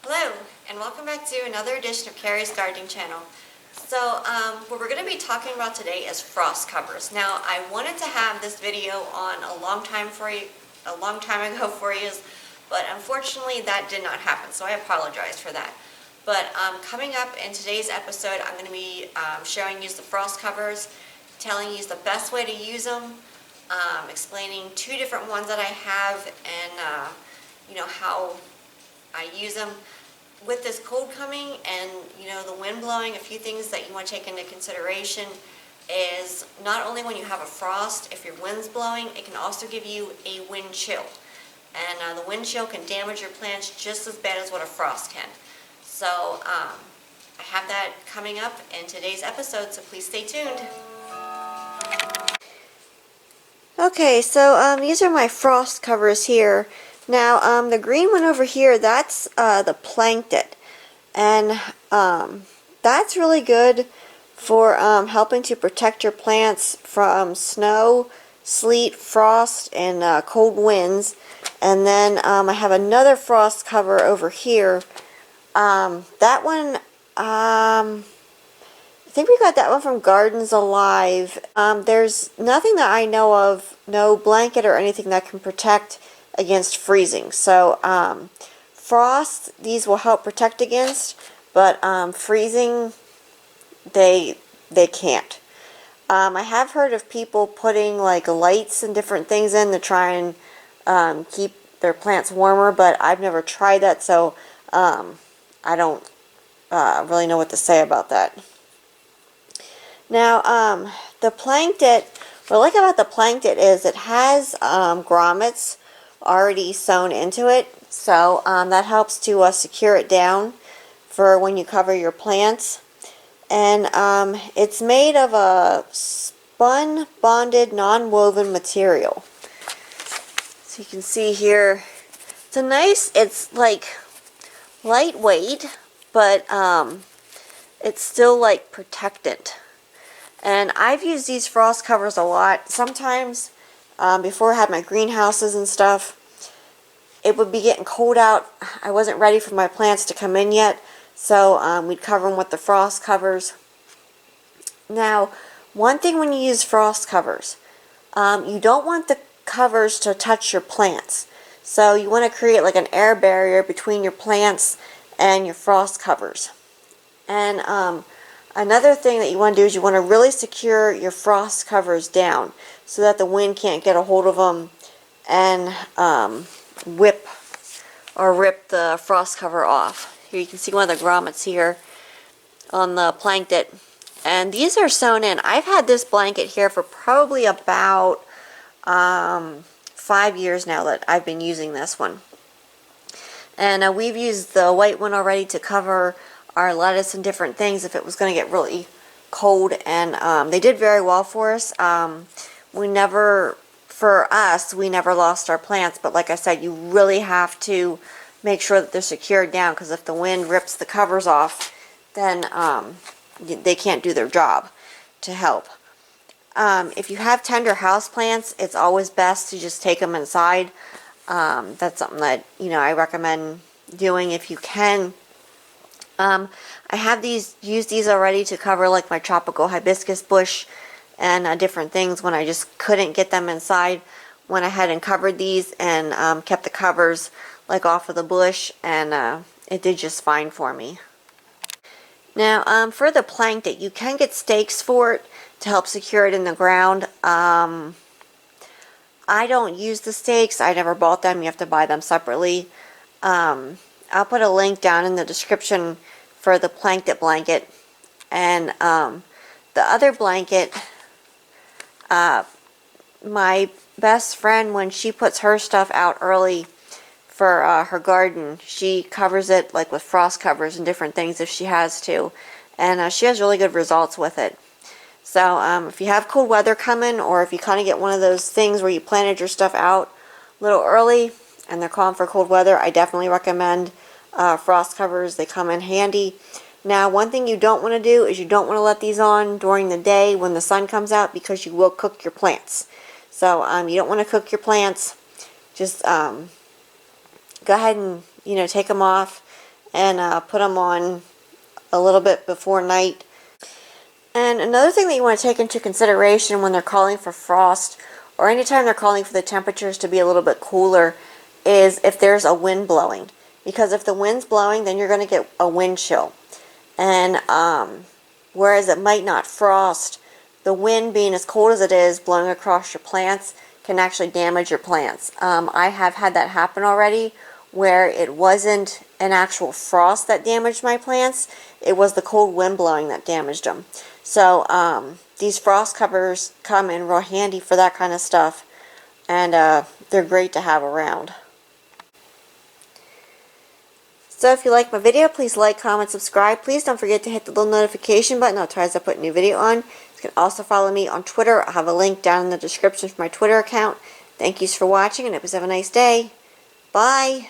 Hello, and welcome back to another edition of Carrie's Gardening Channel. So, what we're going to be talking about today is frost covers. Now, I wanted to have this video on a long time ago for you, but unfortunately that did not happen, so I apologize for that. But coming up in today's episode, I'm going to be showing you the frost covers, telling you the best way to use them, explaining two different ones that I have, and how I use them. With this cold coming and the wind blowing, a few things that you want to take into consideration is not only when you have a frost, if your wind's blowing, it can also give you a wind chill. And the wind chill can damage your plants just as bad as what a frost can. So I have that coming up in today's episode, so please stay tuned. Okay, so these are my frost covers here. Now, the green one over here, that's the Plankton, and that's really good for helping to protect your plants from snow, sleet, frost, and cold winds. And then I have another frost cover over here. That one, I think we got that one from Gardens Alive. There's nothing that I know of, no blanket or anything that can protect against freezing. So frost, these will help protect against, but freezing, they can't. I have heard of people putting like lights and different things in to try and keep their plants warmer, but I've never tried that, so I don't really know what to say about that. Now, the Plankton, what I like about the Plankton is it has grommets already sewn into it, so that helps to secure it down for when you cover your plants. And it's made of a spun bonded non-woven material, so you can see here it's like lightweight, but it's still like protectant. And I've used these frost covers a lot. Sometimes before I had my greenhouses and stuff, it would be getting cold out. I wasn't ready for my plants to come in yet, so we'd cover them with the frost covers. Now, one thing when you use frost covers, you don't want the covers to touch your plants. So you want to create like an air barrier between your plants and your frost covers. And another thing that you want to do is you want to really secure your frost covers down so that the wind can't get a hold of them and whip or rip the frost cover off. Here you can see one of the grommets here on the Plankton, and these are sewn in. I've had this blanket here for probably about 5 years now that I've been using this one. And we've used the white one already to cover our lettuce and different things if it was going to get really cold, and they did very well for us. We never lost our plants, but like I said, you really have to make sure that they're secured down, because if the wind rips the covers off, then they can't do their job to help. If you have tender house plants, it's always best to just take them inside. That's something that I recommend doing if you can. I have used these already to cover like my tropical hibiscus bush and different things when I just couldn't get them inside. Went ahead and covered these and kept the covers like off of the bush, and it did just fine for me. Now, for the Plankton, you can get stakes for it to help secure it in the ground. I don't use the stakes. I never bought them. You have to buy them separately. I'll put a link down in the description for the Plankton blanket. And the other blanket, my best friend, when she puts her stuff out early for her garden, she covers it like with frost covers and different things if she has to. And she has really good results with it. So if you have cold weather coming, or if you kind of get one of those things where you planted your stuff out a little early and they're calling for cold weather, I definitely recommend frost covers. They come in handy. Now, one thing you don't want to do is you don't want to let these on during the day when the sun comes out, because you will cook your plants. So you don't want to cook your plants. Just go ahead and take them off and put them on a little bit before night. And another thing that you want to take into consideration when they're calling for frost, or anytime they're calling for the temperatures to be a little bit cooler, is if there's a wind blowing. Because if the wind's blowing, then you're going to get a wind chill. And whereas it might not frost, the wind being as cold as it is blowing across your plants can actually damage your plants. I have had that happen already, where it wasn't an actual frost that damaged my plants, it was the cold wind blowing that damaged them. So these frost covers come in real handy for that kind of stuff, and they're great to have around. So if you like my video, please like, comment, subscribe. Please don't forget to hit the little notification button as I put a new video on. You can also follow me on Twitter. I'll have a link down in the description for my Twitter account. Thank you for watching, and I hope you have a nice day. Bye!